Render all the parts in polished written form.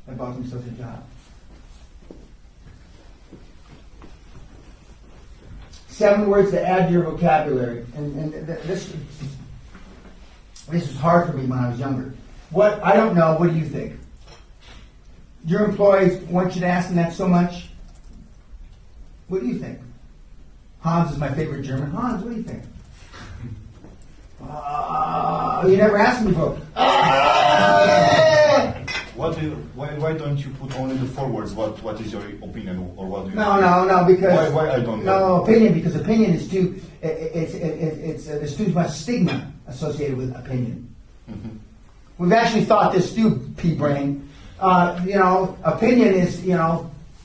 Er baut nicht so viel Job. 7 words to add to your vocabulary. And this was hard for me when I was younger. What, I don't know, what do you think? Your employees want you to ask them that so much? What do you think? Hans is my favorite German. Hans, what do you think? You never asked me before. Why don't you put only the 4 words? What is your opinion, or what do you? No, because why I don't no know? Opinion, because opinion is too. There's too much stigma associated with opinion. Mm-hmm. We've actually thought this through, P-Brain. Opinion is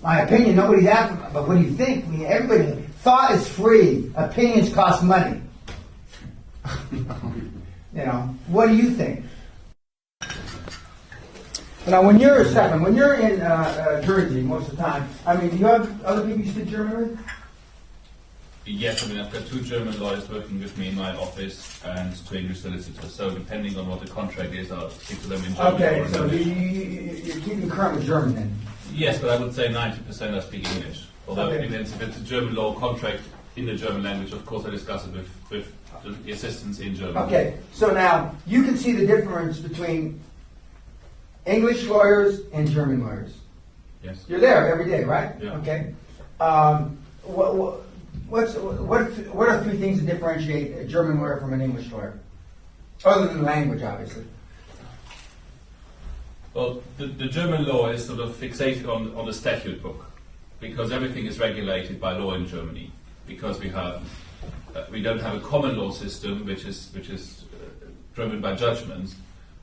my opinion. Nobody's asking, but what do you think? Everybody, thought is free. Opinions cost money. What do you think? Now, when you're in Jersey, most of the time, do you have other people you speak German with? Yes, I've got 2 German lawyers working with me in my office and 2 English solicitors. So depending on what the contract is, I'll speak to them in German. Okay, or so English. you're keeping current with German then? Yes, but I would say 90% I speak English. Although Okay. if it's a German law contract in the German language, of course I discuss it with the assistants in German. Okay, so now you can see the difference between English lawyers and German lawyers. Yes. You're there every day, right? Yeah. Okay. What are 3 things that differentiate a German lawyer from an English lawyer? Other than language, obviously. Well, the German law is sort of fixated on the statute book, because everything is regulated by law in Germany. Because we don't have a common law system which is driven by judgments,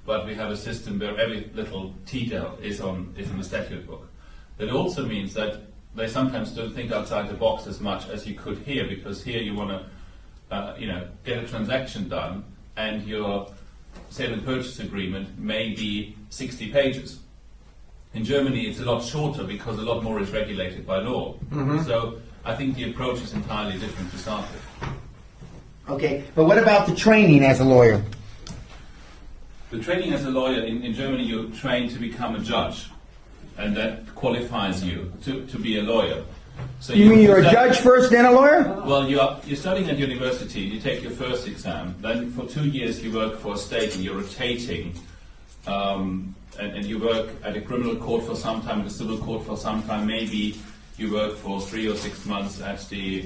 but we have a system where every little detail is in the statute book. That also means that they sometimes don't think outside the box as much as you could here, because here you want to get a transaction done, and your sale and purchase agreement may be 60 pages. In Germany, it's a lot shorter because a lot more is regulated by law. Mm-hmm. So I think the approach is entirely different to start with. Okay, but what about the training as a lawyer? The training as a lawyer in Germany, you're trained to become a judge, and that qualifies you to be a lawyer. So You mean you're a judge first, then a lawyer? Well, you're studying at university, you take your first exam, then for 2 years you work for a state and you're rotating, and you work at a criminal court for some time, at a civil court for some time, maybe you work for 3 or 6 months at the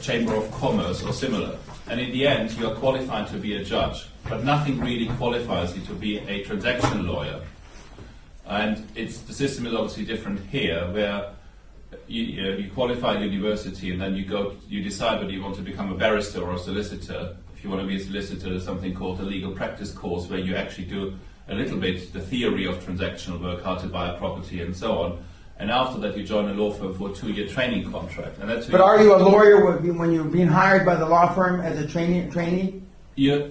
Chamber of Commerce or similar. And in the end, you are qualified to be a judge, but nothing really qualifies you to be a transaction lawyer. And the system is obviously different here, where you qualify at university and then you decide whether you want to become a barrister or a solicitor. If you want to be a solicitor, there's something called a legal practice course, where you actually do a little bit the theory of transactional work, how to buy a property and so on. And after that, you join a law firm for a 2-year training contract. And that's But are you a lawyer when you're being hired by the law firm as a trainee? You're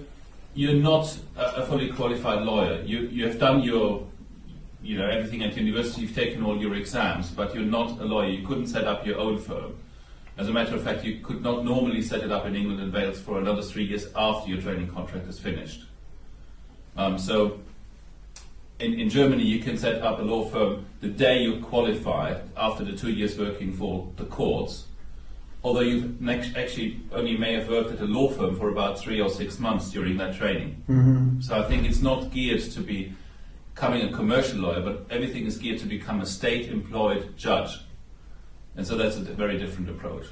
not a fully qualified lawyer. You have done your everything at university, you've taken all your exams, but you're not a lawyer. You couldn't set up your own firm. As a matter of fact, you could not normally set it up in England and Wales for another 3 years after your training contract is finished. So in Germany, you can set up a law firm the day you qualify after the 2 years working for the courts, although you actually only may have worked at a law firm for about 3 or 6 months during that training. Mm-hmm. So I think it's not geared to becoming a commercial lawyer, but everything is geared to become a state-employed judge. And so that's a very different approach.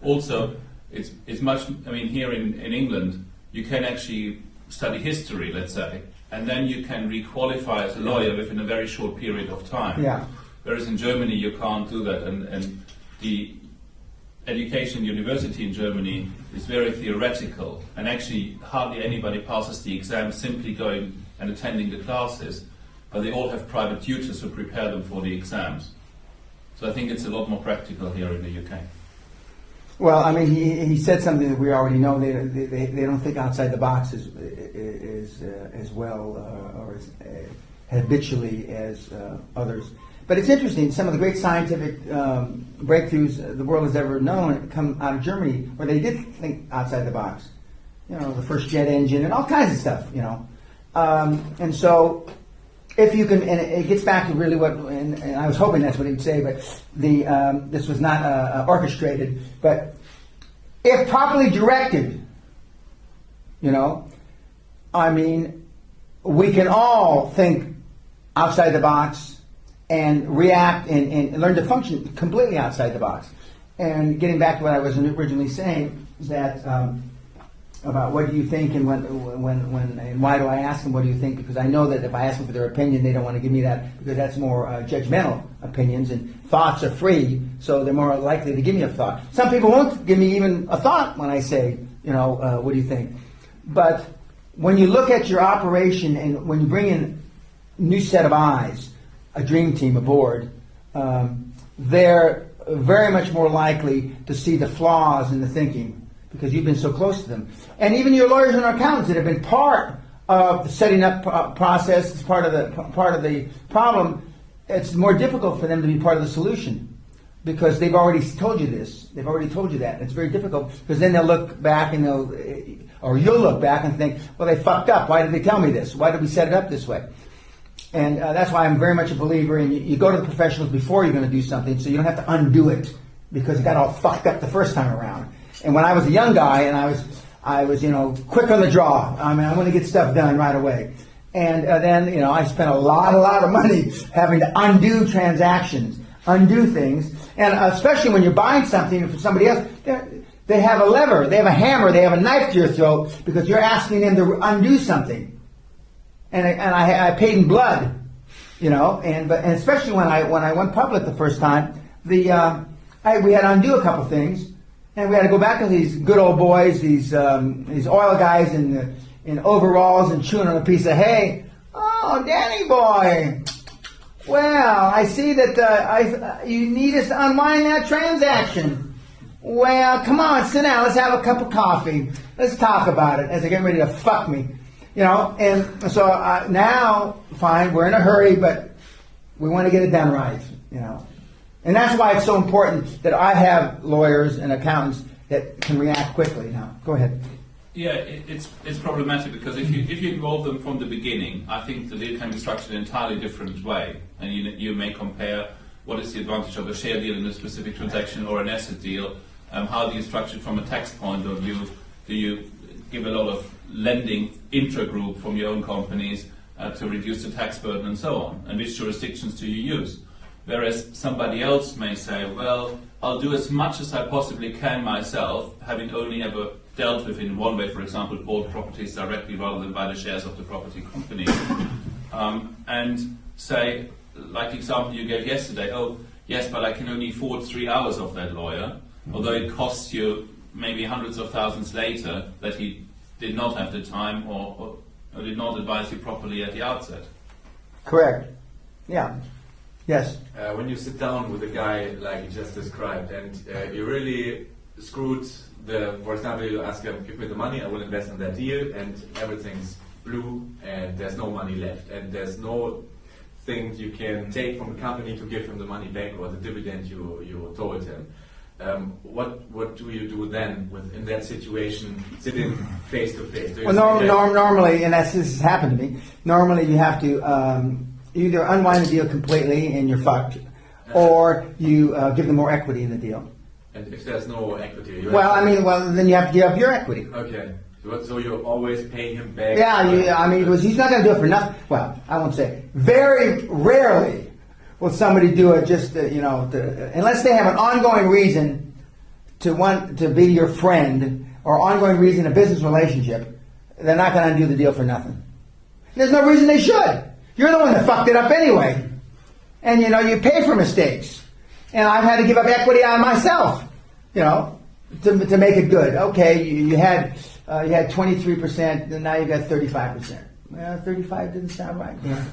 Also, it's much, here in England, you can actually study history, let's say, and then you can re-qualify as a lawyer within a very short period of time. Yeah. Whereas in Germany, you can't do that. And the education university in Germany is very theoretical, and actually hardly anybody passes the exam simply going and attending the classes, but they all have private tutors who prepare them for the exams. So I think it's a lot more practical here in the UK. Well, he said something that we already know. They don't think outside the box as well or as habitually as others. But it's interesting. Some of the great scientific breakthroughs the world has ever known come out of Germany, where they did think outside the box. The first jet engine and all kinds of stuff. And so if you can, and it gets back to really what, and I was hoping that's what he'd say, but this was not orchestrated, but if properly directed, I mean, we can all think outside the box and react and learn to function completely outside the box. And getting back to what I was originally saying, that about what do you think and when and why do I ask them what do you think? Because I know that if I ask them for their opinion, they don't want to give me that because that's more judgmental opinions, and thoughts are free, so they're more likely to give me a thought. Some people won't give me even a thought when I say, what do you think? But when you look at your operation and when you bring in a new set of eyes, a dream team aboard, they're very much more likely to see the flaws in the thinking because you've been so close to them. And even your lawyers and accountants that have been part of the setting up process, it's part of the problem, it's more difficult for them to be part of the solution because they've already told you this. They've already told you that. It's very difficult because then they'll look back and you'll look back and think, well, they fucked up. Why did they tell me this? Why did we set it up this way? And that's why I'm very much a believer in you go to the professionals before you're going to do something so you don't have to undo it because it got all fucked up the first time around. And when I was a young guy and I was quick on the draw. I mean, I want to get stuff done right away. And then, I spent a lot of money having to undo transactions, undo things. And especially when you're buying something from somebody else, they have a lever, they have a hammer, they have a knife to your throat because you're asking them to undo something. And I paid in blood, and especially when I went public the first time, we had to undo a couple things. And we had to go back to these good old boys, these oil guys in overalls and chewing on a piece of hay. Oh, Danny boy. Well, I see that you need us to unwind that transaction. Well, come on, sit down. Let's have a cup of coffee. Let's talk about it as they're getting ready to fuck me. And so now, fine, we're in a hurry, but we want to get it done right, And that's why it's so important that I have lawyers and accountants that can react quickly. Now, go ahead. Yeah, it's problematic because if you involve them from the beginning, I think the deal can be structured in an entirely different way. And you may compare what is the advantage of a share deal in a specific transaction or an asset deal. How do you structure it from a tax point of view? Do you give a lot of lending intra-group from your own companies to reduce the tax burden and so on? And which jurisdictions do you use? Whereas somebody else may say, well, I'll do as much as I possibly can myself, having only ever dealt with in one way, for example, bought properties directly rather than buy the shares of the property company. And say, like the example you gave yesterday, oh, yes, but I can only afford 3 hours of that lawyer, although it costs you maybe hundreds of thousands later that he did not have the time or did not advise you properly at the outset. Correct. Yeah. Yes. When you sit down with a guy like you just described and you really screwed for example, you ask him, give me the money, I will invest in that deal, and everything's blue and there's no money left and there's no thing you can take from the company to give him the money back or the dividend you told him. What do you do then in that situation, sitting face to face? Well, normally, and this has happened to me, normally you have to either unwind the deal completely and you're fucked, or you give them more equity in the deal. And if there's no equity? Then you have to give up your equity. Okay. So you always pay him back? Yeah, because he's not going to do it for nothing. Well, I won't say. Very rarely will somebody do it just, unless they have an ongoing reason to want to be your friend or ongoing reason, a business relationship, they're not going to undo the deal for nothing. There's no reason they should. You're the one that fucked it up anyway. And, you pay for mistakes. And I've had to give up equity on myself, to make it good. Okay, you had 23%, and now you got 35%. Well, 35 didn't sound right. Yeah.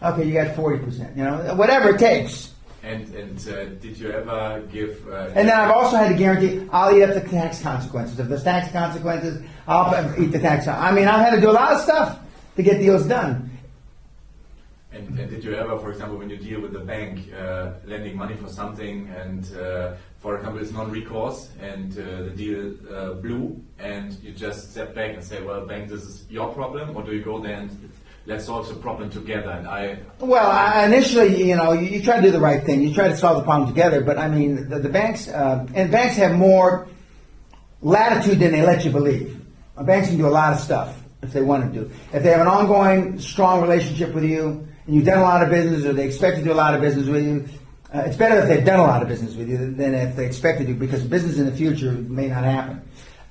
Okay, you got 40%. Whatever it takes. And did you ever give? And then I've also had to guarantee I'll eat up the tax consequences. If there's tax consequences, I'll eat the tax. I've had to do a lot of stuff to get deals done. And did you ever, for example, when you deal with the bank, lending money for something, and for example, it's non-recourse, and the deal blew, and you just step back and say, well, bank, this is your problem, or do you go there and let's solve the problem together. And Initially, you try to do the right thing. You try to solve the problem together. But I mean, the banks and banks have more latitude than they let you believe. Banks can do a lot of stuff if they want to do. If they have an ongoing, strong relationship with you, and you've done a lot of business, or they expect to do a lot of business with you, it's better if they've done a lot of business with you than if they expect to do, because business in the future may not happen.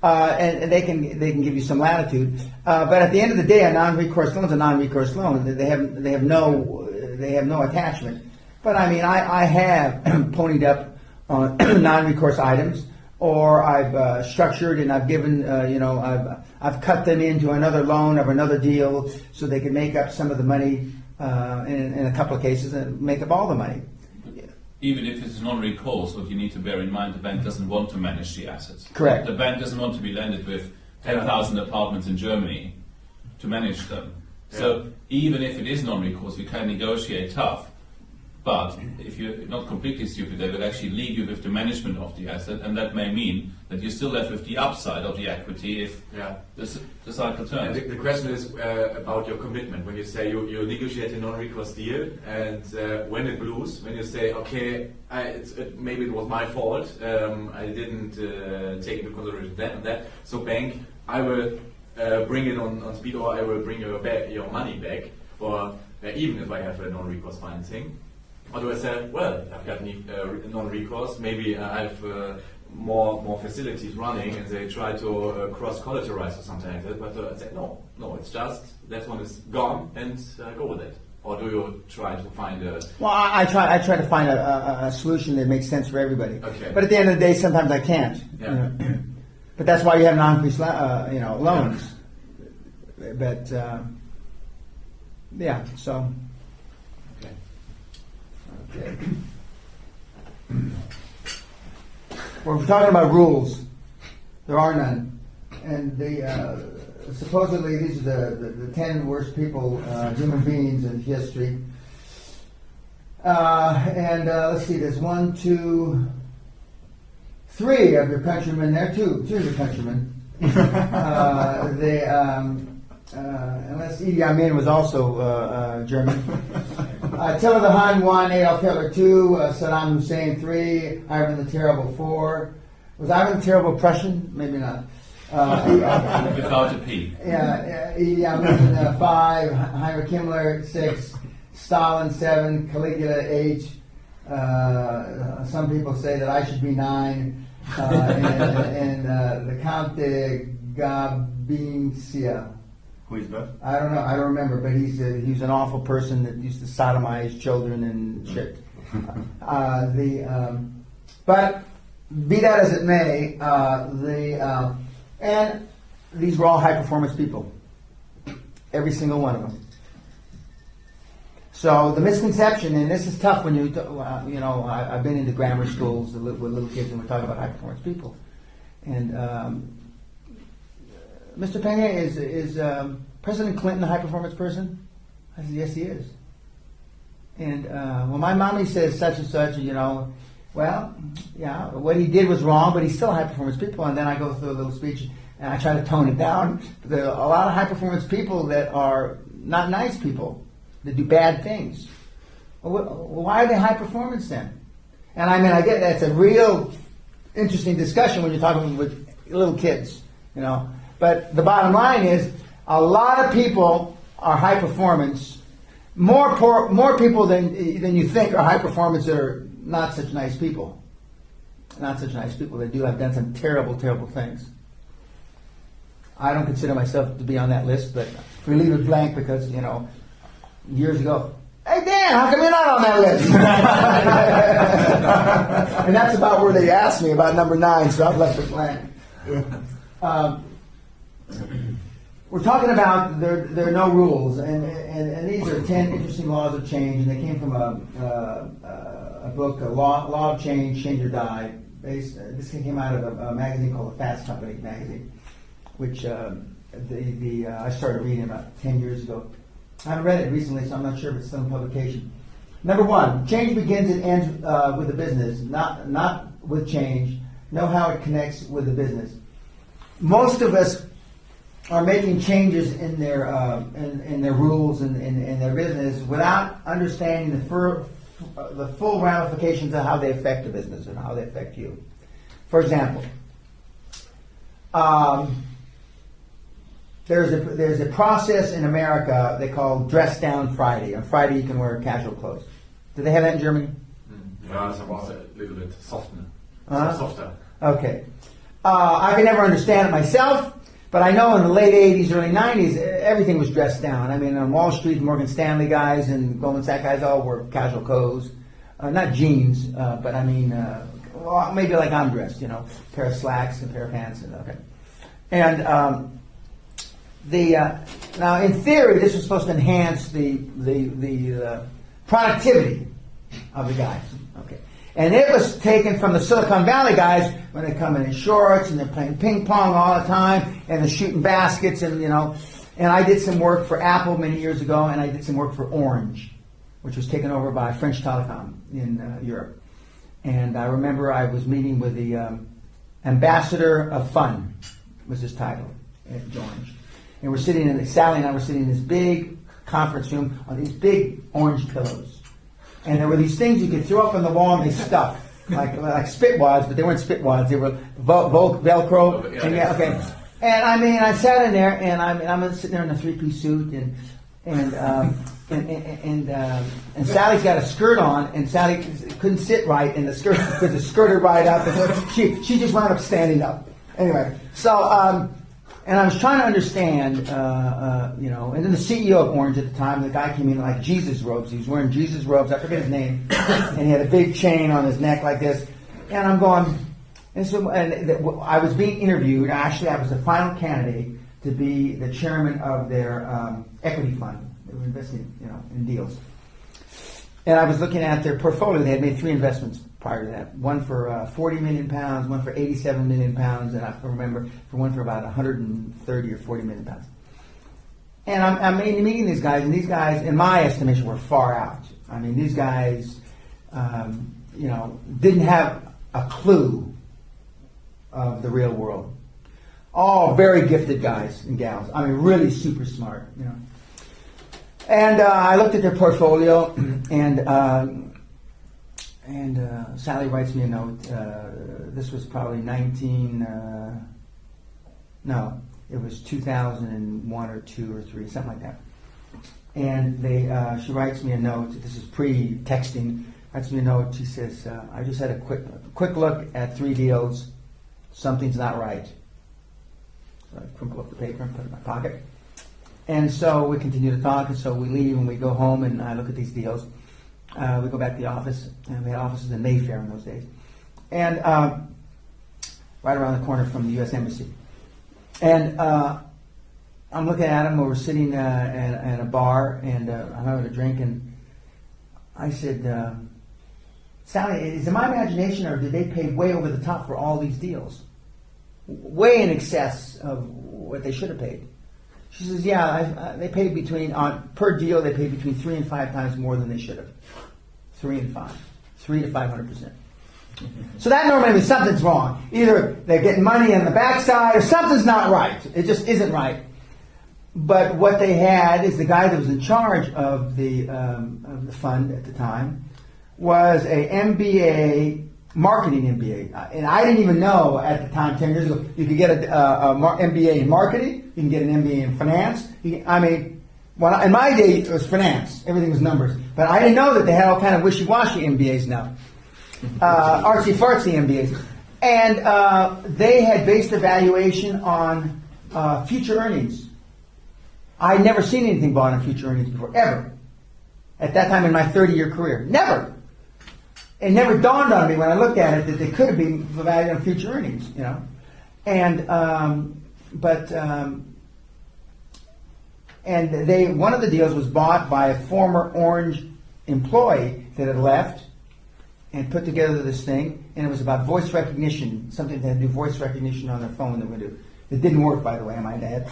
And they can give you some latitude. But at the end of the day, a non-recourse loan is a non-recourse loan. They have no attachment. But I mean, I have ponied up on non-recourse items, or I've structured and I've given, I've cut them into another loan or another deal so they can make up some of the money in a couple of cases and make up all the money. Even if it's non-recourse, what you need to bear in mind, the bank doesn't want to manage the assets. Correct. The bank doesn't want to be lended with 10,000 apartments in Germany to manage them. So even if it is non-recourse, you can negotiate tough. But if you're not completely stupid, they will actually leave you with the management of the asset, and that may mean that you're still left with the upside of the equity if the cycle turns. And the question is about your commitment. When you say you negotiate a non-recourse deal, and when it blows, when you say, okay, maybe it was my fault, I didn't take into consideration that and that, so bank, I will bring it on speed, or I will bring your money back, or even if I have a non-recourse financing. Or do I say, well, I've got non-recourse, maybe I have more facilities running, and they try to cross-collateralize or something like that, but I say, no, it's just, that one is gone, and go with it. Or do you try to find a... Well, I try to find a solution that makes sense for everybody. Okay. But at the end of the day, sometimes I can't. Yeah. But that's why you have non-recourse loans. But, so... Okay. We're talking about rules. There are none, and supposedly these are the 10 worst people, human beings in history. Let's see. There's 1, 2, 3 of your countrymen there. Two of your countrymen. Unless Idi Amin was also German. Attila the Hun 1, Adolf Hitler 2, Saddam Hussein 3, Ivan the Terrible 4. Was Ivan the Terrible Prussian? Maybe not. Without a P. Yeah, Idi Amin 5, Heinrich Himmler 6, Stalin 7, Caligula 8. Some people say that I should be 9. And the Count de Gabinsia. Who is that? I don't know. I don't remember. But he's an awful person that used to sodomize children and shit. But be that as it may, and these were all high performance people. Every single one of them. So the misconception, and this is tough when I've been into grammar schools with little kids, and we're talking about high performance people, and. Mr. Pena, is President Clinton a high-performance person? I said, yes, he is. And when my mommy says such and such, what he did was wrong, but he's still a high-performance people. And then I go through a little speech, and I try to tone it down. There are a lot of high-performance people that are not nice people, that do bad things. Well, why are they high-performance then? And I mean, I get that's a real interesting discussion when you're talking with little kids, But the bottom line is, a lot of people are high performance. More people than you think are high performance that are not such nice people. Not such nice people. They have done some terrible, terrible things. I don't consider myself to be on that list, but we leave it blank because years ago. Hey Dan, how come you're not on that list? And that's about where they asked me about number 9, so I've left it blank. We're talking about there are no rules, and these are 10 interesting laws of change, and they came from a book, Law of Change, Change or Die. This came out of a magazine called the Fast Company magazine, which I started reading about 10 years ago. I haven't read it recently, so I'm not sure if it's still in publication. Number 1, change begins and ends with the business, not with change. Know how it connects with the business. Most of us are making changes in their rules and in their business without understanding the full ramifications of how they affect the business and how they affect you. For example, there's a process in America they call Dress Down Friday. On Friday you can wear casual clothes. Do they have that in Germany? Yeah, it's about a little bit softer. Softer. Okay. I could never understand it myself, but I know in the late 80s, early 90s, everything was dressed down. I mean, on Wall Street, Morgan Stanley guys and Goldman Sachs guys all wore casual clothes. Not jeans, but I mean, well, maybe like I'm dressed, a pair of slacks and a pair of pants. Okay. And now, in theory, this was supposed to enhance the productivity of the guys. Okay. And it was taken from the Silicon Valley guys when they come in shorts and they're playing ping pong all the time and they're shooting baskets and I did some work for Apple many years ago and I did some work for Orange, which was taken over by French Telecom in Europe. And I remember I was meeting with the ambassador of fun, was his title at Orange. And Sally and I were sitting in this big conference room on these big orange pillows. And there were these things you could throw up on the wall and they stuck, like spitwads, but they weren't spitwads. They were Velcro. Okay. And I mean, I sat in there, and I'm sitting there in a three-piece suit, and Sally's got a skirt on, and Sally couldn't sit right, and the skirt because it skirted right up, and so she just wound up standing up. Anyway, so. And I was trying to understand, and then the CEO of Orange at the time, the guy came in like Jesus robes. He was wearing Jesus robes. I forget his name. And he had a big chain on his neck like this. And I'm going, I was being interviewed. Actually, I was the final candidate to be the chairman of their equity fund. They were investing, in deals. And I was looking at their portfolio. They had made 3 investments prior to that. One for 40 million pounds, one for 87 million pounds, and I remember for one for about 130 or 40 million pounds. And I'm meeting these guys, and these guys, in my estimation, were far out. I mean, these guys, didn't have a clue of the real world. All very gifted guys and gals. I mean, really super smart, And I looked at their portfolio, and Sally writes me a note. This was probably it was 2001 or 2 or 3, something like that. And she writes me a note. This is pre-texting. Writes me a note. She says, "I just had a quick look at 3 deals. Something's not right." So I crumple up the paper and put it in my pocket. And so we continue to talk, and so we leave and we go home, and I look at these deals. We go back to the office, and we had offices in Mayfair in those days, and right around the corner from the U.S. Embassy. And I'm looking at them. We're sitting at a bar, and I'm having a drink, and I said, "Sally, is it my imagination, or did they pay way over the top for all these deals? Way in excess of what they should have paid?" She says, "Yeah, they paid per deal, they paid between 3 and 5 times more than they should have. 3 and 5. 3 to 500%. So that normally means something's wrong. Either they're getting money on the backside or something's not right. It just isn't right. But what they had is the guy that was in charge of the fund at the time was a MBA, marketing MBA. And I didn't even know at the time, 10 years ago, you could get an MBA in marketing, you can get an MBA in finance. In my day, it was finance. Everything was numbers. But I didn't know that they had all kind of wishy-washy MBAs now. Artsy-fartsy MBAs. And they had based the valuation on future earnings. I'd never seen anything bought on future earnings before, ever. At that time in my 30-year career. Never. It never dawned on me when I looked at it that they could have been valued on future earnings, And one of the deals was bought by a former Orange employee that had left and put together this thing, and it was about voice recognition, something that had to do voice recognition on their phone that would do. It didn't work, by the way, I might add.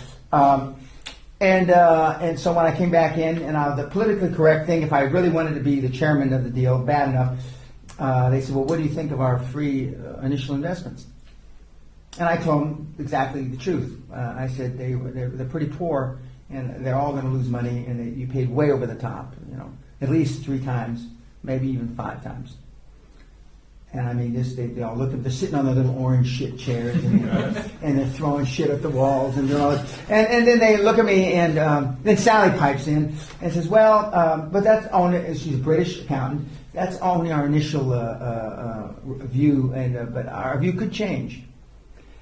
And so when I came back in, and the politically correct thing, if I really wanted to be the chairman of the deal, bad enough, they said, "Well, what do you think of our free initial investments?" And I told them exactly the truth. I said they're pretty poor, and they're all going to lose money, and you paid way over the top, at least 3 times, maybe even 5 times. And I mean, they all look at, they're sitting on their little orange shit chairs, and they're throwing shit at the walls, and doing all this. And then they look at me, and then Sally pipes in and says, well, but that's only, she's a British accountant, that's only our initial view, but our view could change.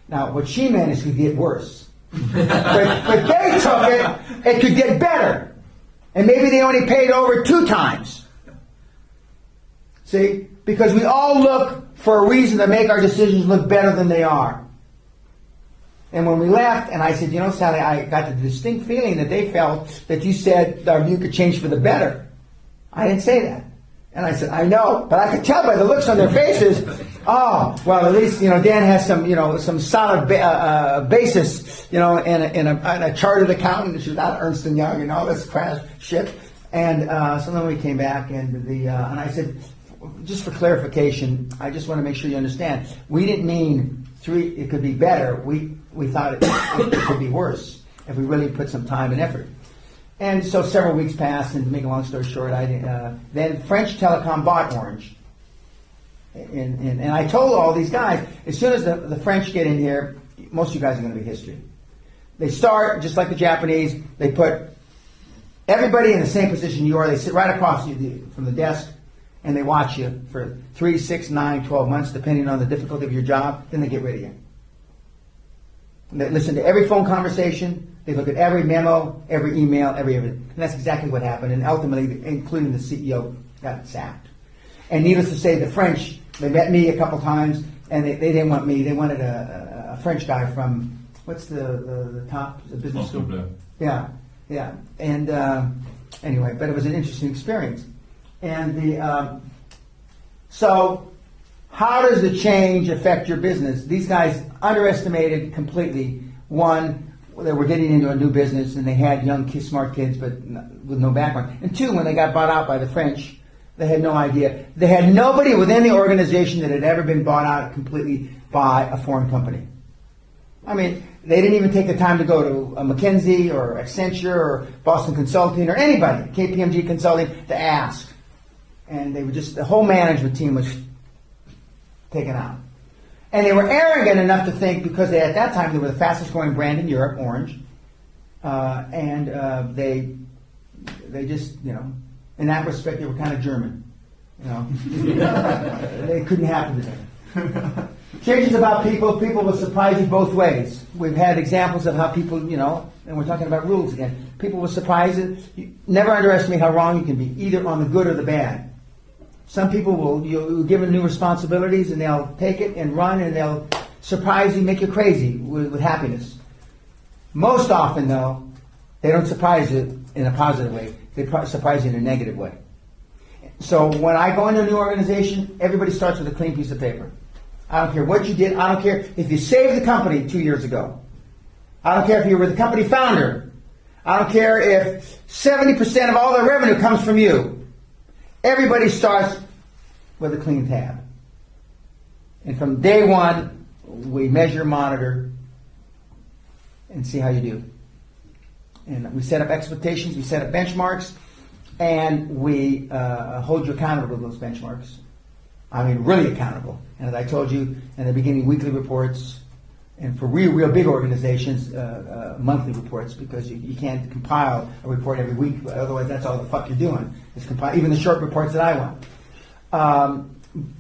Now, what she meant is it could get worse. but they took it could get better. And maybe they only paid over 2 times. See? Because we all look for a reason to make our decisions look better than they are. And when we left, and I said, Sally, I got the distinct feeling that they felt that you said our view could change for the better. I didn't say that. And I said, I know, but I could tell by the looks on their faces, oh, well, at least, Dan has some solid basis, in a chartered accountant. She's not Ernst & Young and all this crash shit. And so then we came back, and and I said, just for clarification, I just want to make sure you understand. We didn't mean 3, it could be better. We thought it could be worse if we really put some time and effort. And so several weeks passed, and to make a long story short, then French Telecom bought Orange. And I told all these guys, as soon as the French get in here, most of you guys are going to be history. They start, just like the Japanese, they put everybody in the same position you are. They sit right across you from the desk, and they watch you for 3, 6, 9, 12 months, depending on the difficulty of your job. Then they get rid of you. And they listen to every phone conversation. They look at every memo, every email, everything. And that's exactly what happened. And ultimately, including the CEO, got sacked. And needless to say, the French, they met me a couple times, and they didn't want me. They wanted a French guy from, what's the top? The business school? Yeah. And anyway, but it was an interesting experience. And so how does the change affect your business? These guys underestimated completely, one, they were getting into a new business, and they had young, smart kids, but with no background. And 2, when they got bought out by the French, they had no idea. They had nobody within the organization that had ever been bought out completely by a foreign company. I mean, they didn't even take the time to go to McKinsey or Accenture or Boston Consulting or anybody, KPMG Consulting, to ask. And they were the whole management team was taken out. And they were arrogant enough to think, because at that time they were the fastest growing brand in Europe, Orange, and they just, in that respect, they were kind of German. They couldn't happen to them. Changes about people will surprise you both ways. We've had examples of how people, and we're talking about rules again. People will surprise you. Never underestimate how wrong you can be, either on the good or the bad. Some people you'll give them new responsibilities, and they'll take it and run, and they'll surprise you, make you crazy with happiness. Most often, though, they don't surprise you in a positive way. They surprise you in a negative way. So when I go into a new organization, everybody starts with a clean piece of paper. I don't care what you did. I don't care if you saved the company 2 years ago. I don't care if you were the company founder. I don't care if 70% of all the revenue comes from you. Everybody starts with a clean tab. And from day one, we measure, monitor, and see how you do. And we set up expectations, we set up benchmarks, and we hold you accountable to those benchmarks. I mean, really accountable. And as I told you in the beginning, weekly reports, and for real big organizations, monthly reports, because you can't compile a report every week. Otherwise, that's all the fuck you're doing, is compile even the short reports that I want.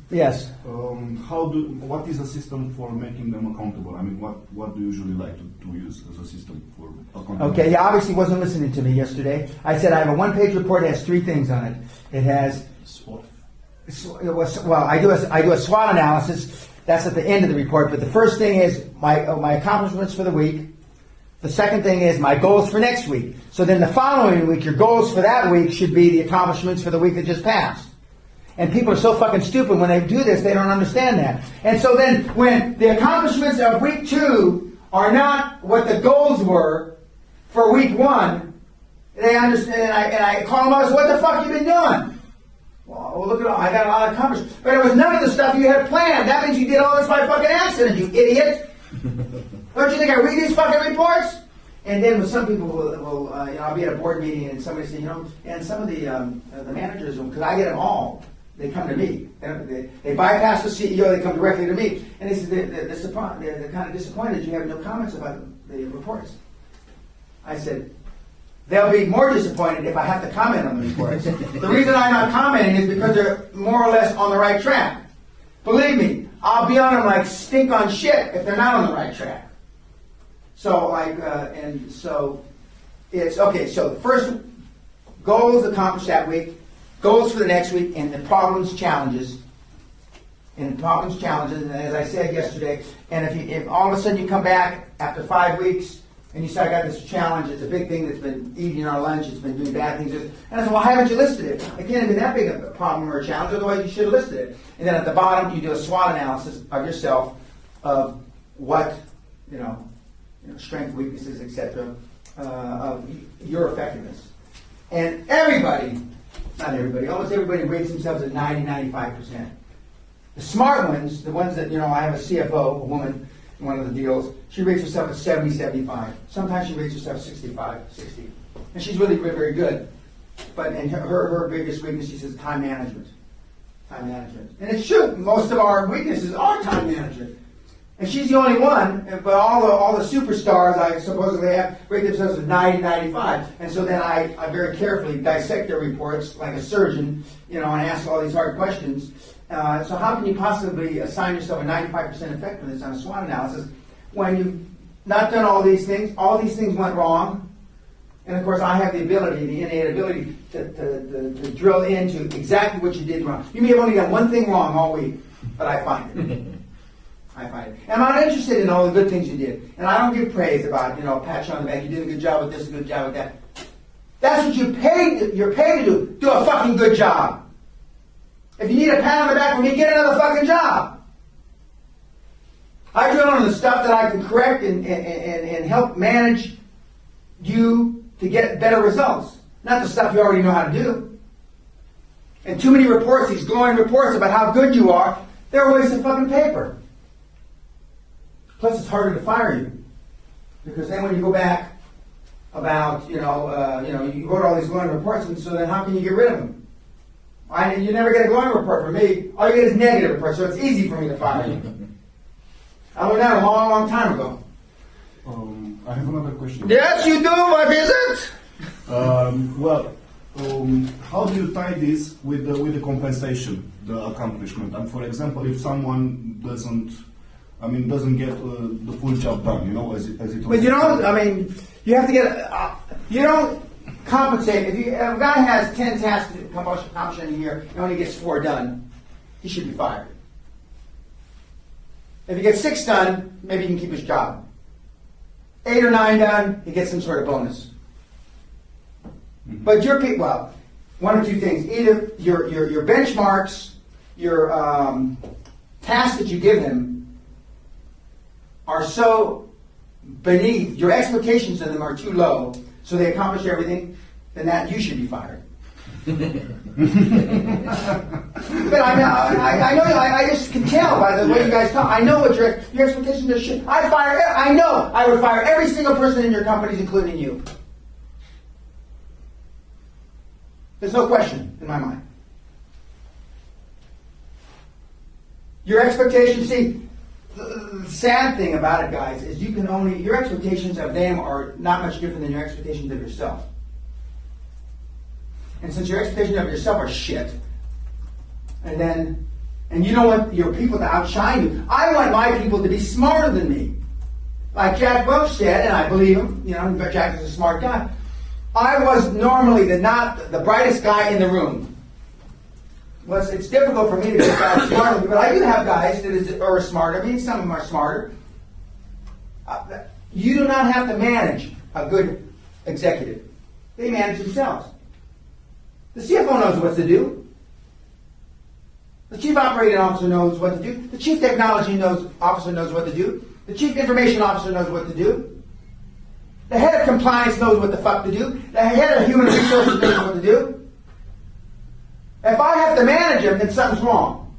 Yes? What is the system for making them accountable? I mean, what do you usually like to use as a system for accountability? Okay, he obviously wasn't listening to me yesterday. I said I have a one-page report that has 3 things on it. It has SWOT. Well, I do a SWOT analysis. That's at the end of the report. But the first thing is my accomplishments for the week. The second thing is my goals for next week. So then the following week, your goals for that week should be the accomplishments for the week that just passed. And people are so fucking stupid when they do this, they don't understand that. And so then when the accomplishments of week 2 are not what the goals were for week 1, they understand, and I call them out, what the fuck you been doing? Well, look at all, I got a lot accomplished. But it was none of the stuff you had planned. That means you did all this by fucking accident, you idiot. Don't you think I read these fucking reports? And then with some people will I'll be at a board meeting and somebody say, and some of the managers, because I get them all, they come to me. They bypass the CEO, they come directly to me. And they say they're kind of disappointed you have no comments about the reports. I said, they'll be more disappointed if I have to comment on the reports. The reason I'm not commenting is because they're more or less on the right track. Believe me, I'll be on them like stink on shit if they're not on the right track. So it's okay. So the first goals accomplished that week, goals for the next week, and the problems, challenges. And as I said yesterday, and if all of a sudden you come back after 5 weeks and you say, I got this challenge, it's a big thing that's been eating our lunch, it's been doing bad things. And I said, well, why haven't you listed it? It can't have been that big of a problem or a challenge, otherwise you should have listed it. And then at the bottom, you do a SWOT analysis of yourself of what, strengths, weaknesses, etc., of your effectiveness. And almost everybody rates themselves at 90-95%. The smart ones, the ones that, I have a CFO, a woman, in one of the deals, she rates herself at 70-75. Sometimes she rates herself 65, 60. And she's really very, very good. But and her biggest weakness, she says, time management. Time management. And it's true, most of our weaknesses are time management. And she's the only one, but all the superstars I supposedly have rate themselves at 90-95. And so then I very carefully dissect their reports like a surgeon, and ask all these hard questions. So how can you possibly assign yourself a 95% effectiveness on a SWOT analysis when you've not done all these things? All these things went wrong. And of course I have the innate ability to drill into exactly what you did wrong. You may have only done one thing wrong all week, but I find it. And I'm not interested in all the good things you did. And I don't give praise about, pat you on the back, you did a good job with this, a good job with that. That's what you're paid to do. Do a fucking good job. If you need a pat on the back from me, get another fucking job. I drill on the stuff that I can correct and help manage you to get better results. Not the stuff you already know how to do. And too many reports, these glowing reports about how good you are, they're a waste of fucking paper. Plus, it's harder to fire you. Because then when you go back about, you wrote all these glowing reports, and so then how can you get rid of them? You never get a glowing report from me. All you get is negative reports, so it's easy for me to fire you. I learned that a long, long time ago. I have another question. Yes, you do. What is it? How do you tie this with the compensation, the accomplishment? And for example, if someone doesn't get the full job done, as it was. But you have to get. You don't compensate. If a guy has 10 tasks to accomplish in a year and only gets 4 done, he should be fired. If he gets 6 done, maybe he can keep his job. 8 or 9 done, he gets some sort of bonus. Mm-hmm. But your people, well, one of 2 things: either your benchmarks, your tasks that you give him are so beneath, your expectations of them are too low, so they accomplish everything, then that you should be fired. But I just can tell by the way you guys talk. I know what your expectations are. Shit. I know I would fire every single person in your companies, including you. There's no question in my mind. Your expectations, see, the sad thing about it, guys, is your expectations of them are not much different than your expectations of yourself. And since your expectations of yourself are shit, and you don't want your people to outshine you, I want my people to be smarter than me. Like Jack Welch said, and I believe him, Jack is a smart guy. I was normally not the brightest guy in the room. Well, it's difficult for me to get guys smarter, but I do have guys that are smarter. Some of them are smarter. You do not have to manage a good executive. They manage themselves. The CFO knows what to do. The Chief Operating Officer knows what to do. The Chief Technology Officer knows what to do. The Chief Information Officer knows what to do. The Head of Compliance knows what the fuck to do. The Head of Human Resources knows what to do. If I have to manage them, then something's wrong.